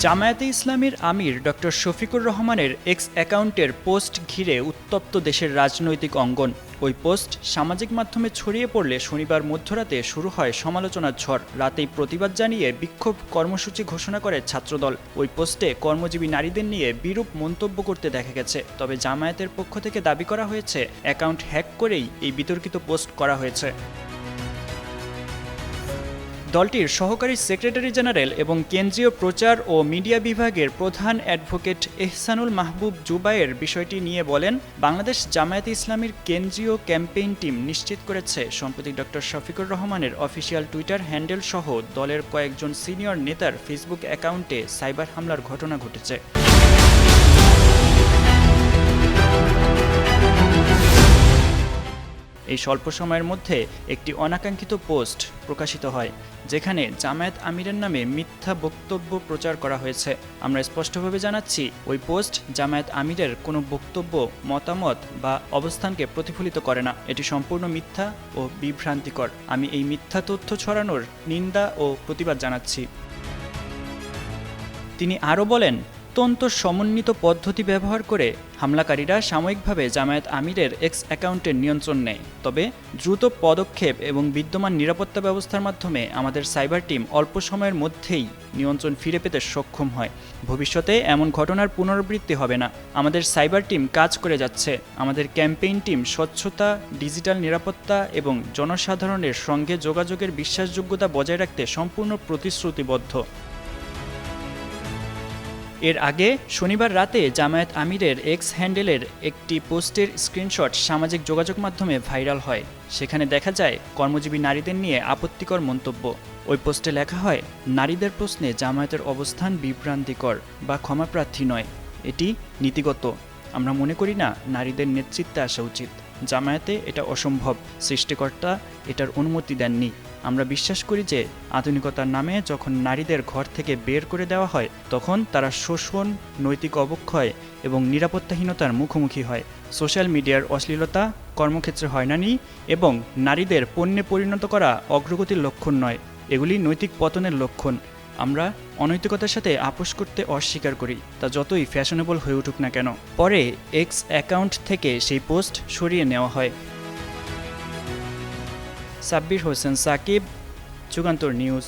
জামায়াতে ইসলামীর আমির ডক্টর শফিকুর রহমানের এক্স অ্যাকাউন্টের পোস্ট ঘিরে উত্তপ্ত দেশের রাজনৈতিক অঙ্গন। ওই পোস্ট সামাজিক মাধ্যমে ছড়িয়ে পড়লে শনিবার মধ্যরাতে শুরু হয় সমালোচনার ঝড়। রাতেই প্রতিবাদ জানিয়ে বিক্ষোভ কর্মসূচি ঘোষণা করে ছাত্রদল। ওই পোস্টে কর্মজীবী নারীদের নিয়ে বিরূপ মন্তব্য করতে দেখা গেছে। তবে জামায়াতের পক্ষ থেকে দাবি করা হয়েছে, অ্যাকাউন্ট হ্যাক করেই এই বিতর্কিত পোস্ট করা হয়েছে। দলটির সহকারী সেক্রেটারি জেনারেল এবং কেন্দ্রীয় প্রচার ও মিডিয়া বিভাগের প্রধান অ্যাডভোকেট এহসানুল মাহবুব জুবায়ের বিষয়টি নিয়ে বলেন, বাংলাদেশ জামায়াতে ইসলামীর কেন্দ্রীয় ক্যাম্পেইন টিম নিশ্চিত করেছে সম্প্রতি ডক্টর শফিকুর রহমানের অফিসিয়াল টুইটার হ্যান্ডেল সহ দলের কয়েকজন সিনিয়র নেতার ফেসবুক অ্যাকাউন্টে সাইবার হামলার ঘটনা ঘটেছে। এই স্বল্প সময়ের মধ্যে একটি অনাকাঙ্ক্ষিত পোস্ট প্রকাশিত হয়, যেখানে জামায়াত আমিরের নামে মিথ্যা বক্তব্য প্রচার করা হয়েছে। আমরা স্পষ্টভাবে জানাচ্ছি, ওই পোস্ট জামায়াত আমিরের কোনো বক্তব্য, মতামত বা অবস্থানকে প্রতিফলিত করে না। এটি সম্পূর্ণ মিথ্যা ও বিভ্রান্তিকর। আমি এই মিথ্যা তথ্য ছড়ানোর নিন্দা ও প্রতিবাদ জানাচ্ছি। তিনি আরও বলেন, অত্যন্ত সমন্বিত পদ্ধতি ব্যবহার করে হামলাকারীরা সাময়িকভাবে জামায়াত আমিরের এক্স অ্যাকাউন্টের নিয়ন্ত্রণ নেয়। তবে দ্রুত পদক্ষেপ এবং বিদ্যমান নিরাপত্তা ব্যবস্থার মাধ্যমে আমাদের সাইবার টিম অল্প সময়ের মধ্যেই নিয়ন্ত্রণ ফিরে পেতে সক্ষম হয়। ভবিষ্যতে এমন ঘটনার পুনরাবৃত্তি হবে না। আমাদের সাইবার টিম কাজ করে যাচ্ছে। আমাদের ক্যাম্পেইন টিম স্বচ্ছতা, ডিজিটাল নিরাপত্তা এবং জনসাধারণের সঙ্গে যোগাযোগের বিশ্বাসযোগ্যতা বজায় রাখতে সম্পূর্ণ প্রতিশ্রুতিবদ্ধ। এর আগে শনিবার রাতে জামায়াত আমিরের এক্স হ্যান্ডেলের একটি পোস্টের স্ক্রিনশট সামাজিক যোগাযোগ মাধ্যমে ভাইরাল হয়। সেখানে দেখা যায় কর্মজীবী নারীদের নিয়ে আপত্তিকর মন্তব্য। ওই পোস্টে লেখা হয়, নারীদের প্রশ্নে জামায়াতের অবস্থান বিভ্রান্তিকর বা ক্ষমাপ্রার্থী নয়, এটি নীতিগত। আমরা মনে করি না নারীদের নেতৃত্বে আসা উচিত। জামায়াতে এটা অসম্ভব। সৃষ্টিকর্তা এটার অনুমতি দেননি। আমরা বিশ্বাস করি যে আধুনিকতার নামে যখন নারীদের ঘর থেকে বের করে দেওয়া হয়, তখন তারা শোষণ, নৈতিক অবক্ষয় এবং নিরাপত্তাহীনতার মুখোমুখি হয়। সোশ্যাল মিডিয়ার অশ্লীলতা কর্মক্ষেত্রে হয়রানি এবং নারীদের পণ্যে পরিণত করা অগ্রগতির লক্ষণ নয়, এগুলি নৈতিক পতনের লক্ষণ। আমরা অনৈতিকতার সাথে আপোষ করতে অস্বীকার করি, তা যতই ফ্যাশনেবল হয়ে উঠুক না কেন। পরে এক্স অ্যাকাউন্ট থেকে সেই পোস্ট সরিয়ে নেওয়া হয়। সাব্বির হোসেন সাকিব, যুগান্তর নিউজ।